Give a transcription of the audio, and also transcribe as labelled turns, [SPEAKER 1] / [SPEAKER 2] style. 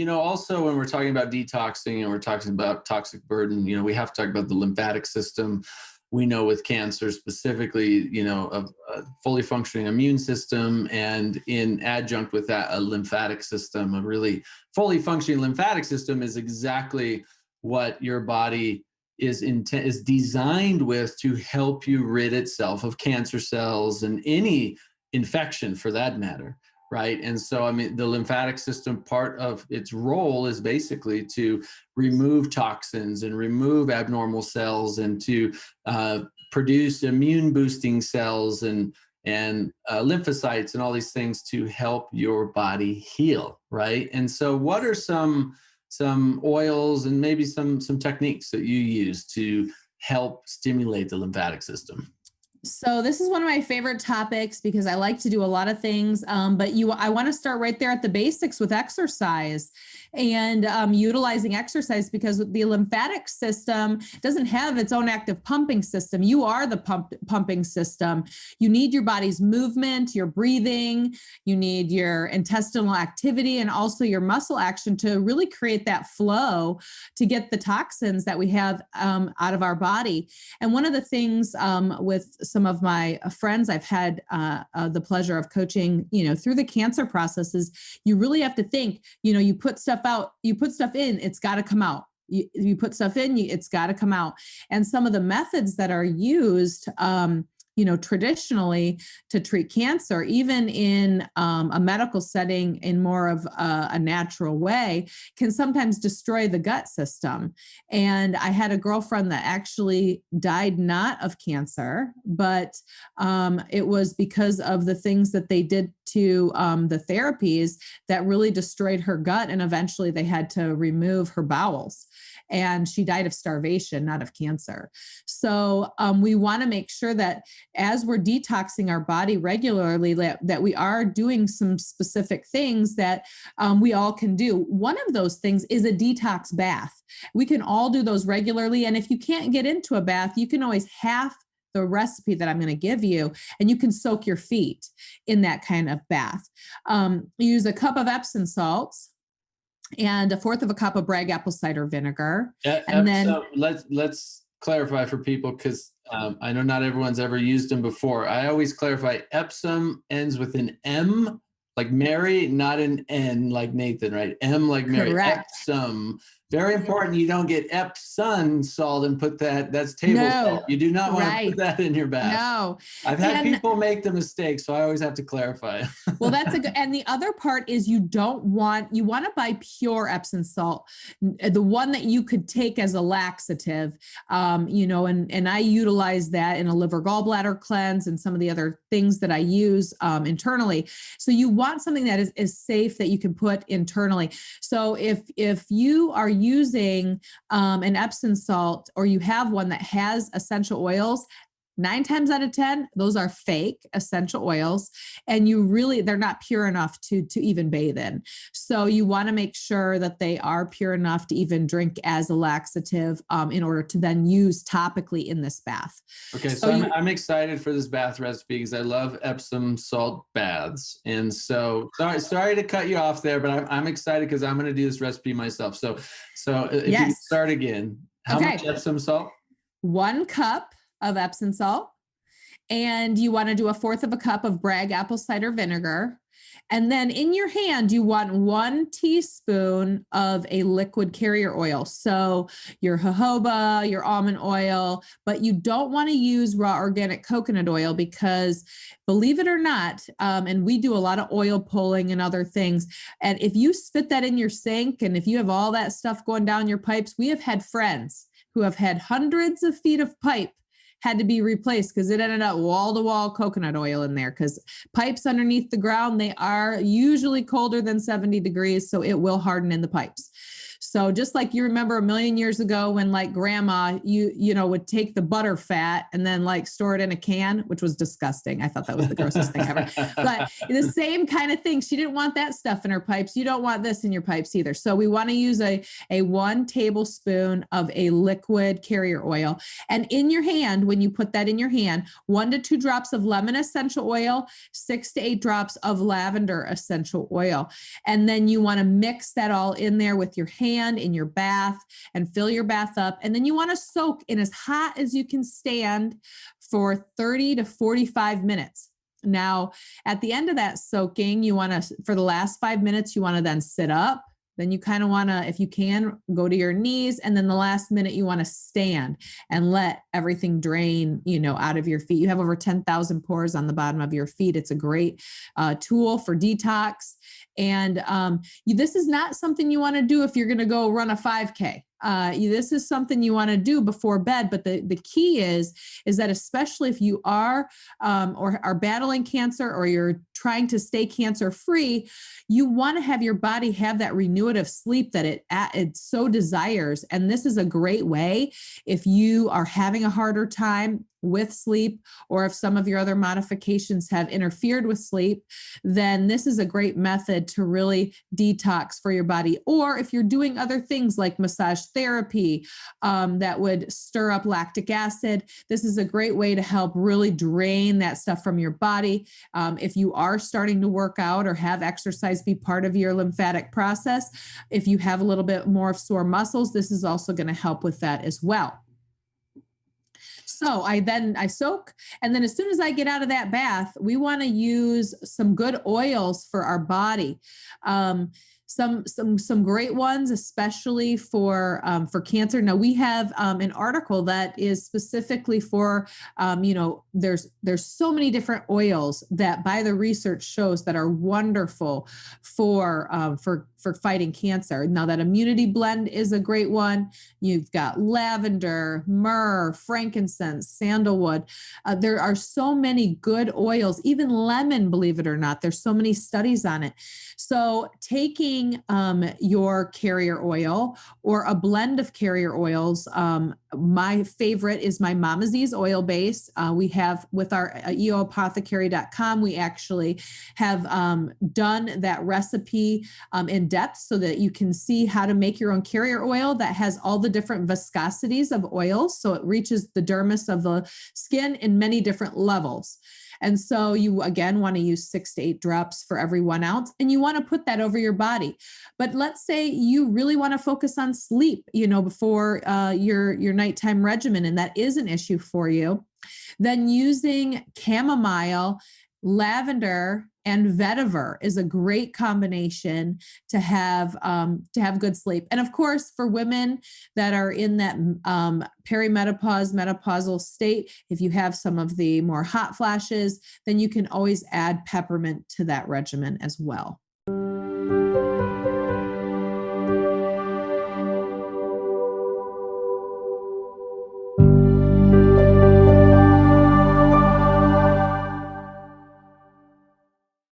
[SPEAKER 1] also when we're talking about detoxing and we're talking about toxic burden, we have to talk about the lymphatic system. We know with cancer specifically, a fully functioning immune system, and in adjunct with that, a lymphatic system. A really fully functioning lymphatic system is exactly what your body is designed with to help you rid itself of cancer cells and any infection for that matter. Right. And so, the lymphatic system, part of its role is basically to remove toxins and remove abnormal cells and to produce immune boosting cells and lymphocytes and all these things to help your body heal. Right. And so what are some oils and maybe some techniques that you use to help stimulate the lymphatic system?
[SPEAKER 2] So this is one of my favorite topics because I like to do a lot of things, but I want to start right there at the basics with exercise and utilizing exercise, because the lymphatic system doesn't have its own active pumping system. You are the pumping system. You need your body's movement, your breathing, you need your intestinal activity, and also your muscle action to really create that flow to get the toxins that we have out of our body. And one of the things with some of my friends I've had the pleasure of coaching, through the cancer processes, you really have to think, you put stuff out, you put stuff in, it's got to come out. You put stuff in, it's got to come out. And some of the methods that are used, traditionally to treat cancer, even in a medical setting in more of a natural way, can sometimes destroy the gut system. And I had a girlfriend that actually died not of cancer, but it was because of the things that they did to the therapies that really destroyed her gut. And eventually they had to remove her bowels. And she died of starvation, not of cancer. So we want to make sure that as we're detoxing our body regularly, that we are doing some specific things that we all can do. One of those things is a detox bath. We can all do those regularly. And if you can't get into a bath, you can always half the recipe that I'm going to give you, and you can soak your feet in that kind of bath. Use a cup of Epsom salts and 1/4 of a cup of Bragg apple cider vinegar. And then
[SPEAKER 1] let's clarify for people, because I know not everyone's ever used them before. I always clarify, Epsom ends with an M like Mary, not an N like Nathan, right? M like Mary.
[SPEAKER 2] Correct.
[SPEAKER 1] Epsom. Very important. You don't get Epsom salt and put that's table salt. You do not want to put that in your bath.
[SPEAKER 2] No.
[SPEAKER 1] I've had people make the mistake, so I always have to clarify.
[SPEAKER 2] Well, that's a good, and the other part is you want to buy pure Epsom salt, the one that you could take as a laxative, and I utilize that in a liver gallbladder cleanse and some of the other things that I use internally. So you want something that is safe that you can put internally. So if you are using an Epsom salt, or you have one that has essential oils, 9 times out of 10, those are fake essential oils, and they're not pure enough to even bathe in. So you want to make sure that they are pure enough to even drink as a laxative in order to then use topically in this bath.
[SPEAKER 1] Okay, so I'm excited for this bath recipe because I love Epsom salt baths. And so sorry to cut you off there, but I'm excited because I'm going to do this recipe myself. So if you can start again, how much Epsom salt?
[SPEAKER 2] 1 cup of Epsom salt, and you want to do 1/4 of a cup of Bragg apple cider vinegar. And then in your hand, you want 1 teaspoon of a liquid carrier oil. So your jojoba, your almond oil, but you don't want to use raw organic coconut oil because, believe it or not, and we do a lot of oil pulling and other things. And if you spit that in your sink, and if you have all that stuff going down your pipes, we have had friends who have had hundreds of feet of pipe had to be replaced because it ended up wall-to-wall coconut oil in there, because pipes underneath the ground, they are usually colder than 70 degrees, so it will harden in the pipes. So just like you remember a million years ago when like grandma, you know, would take the butter fat and then like store it in a can, which was disgusting. I thought that was the grossest thing ever. But the same kind of thing. She didn't want that stuff in her pipes. You don't want this in your pipes either. So we want to use a 1 tablespoon of a liquid carrier oil. And in your hand, when you put that in your hand, 1 to 2 drops of lemon essential oil, 6 to 8 drops of lavender essential oil. And then you want to mix that all in there with your hand in your bath and fill your bath up. And then you want to soak in as hot as you can stand for 30 to 45 minutes. Now, at the end of that soaking, you want to, for the last 5 minutes, you want to then sit up. Then you kind of want to, if you can, go to your knees. And then the last minute, you want to stand and let everything drain, you know, out of your feet. You have over 10,000 pores on the bottom of your feet. It's a great tool for detox. And this is not something you want to do if you're going to go run a 5K. This is something you want to do before bed. But the key is that especially if you are or are battling cancer or you're trying to stay cancer free, you want to have your body have that renewative sleep that it so desires. And this is a great way if you are having a harder time with sleep, or if some of your other modifications have interfered with sleep, then this is a great method to really detox for your body. Or if you're doing other things like massage therapy that would stir up lactic acid, this is a great way to help really drain that stuff from your body. If you are starting to work out or have exercise be part of your lymphatic process, if you have a little bit more of sore muscles, this is also going to help with that as well. So I soak. And then as soon as I get out of that bath, we want to use some good oils for our body. Some great ones, especially for cancer. Now we have an article that is specifically for, there's so many different oils that by the research shows that are wonderful for fighting cancer. Now that immunity blend is a great one. You've got lavender, myrrh, frankincense, sandalwood. There are so many good oils, even lemon, believe it or not. There's so many studies on it. So taking your carrier oil or a blend of carrier oils. My favorite is my Mama Z's oil base. We have with our eoapothecary.com, we actually have done that recipe in depth so that you can see how to make your own carrier oil that has all the different viscosities of oils. So it reaches the dermis of the skin in many different levels. And so you, again, want to use 6 to 8 drops for every 1 ounce, and you want to put that over your body. But let's say you really want to focus on sleep, before your nighttime regimen, and that is an issue for you. Then using chamomile, lavender, and vetiver is a great combination to have good sleep. And of course, for women that are in that perimenopause, menopausal state, if you have some of the more hot flashes, then you can always add peppermint to that regimen as well.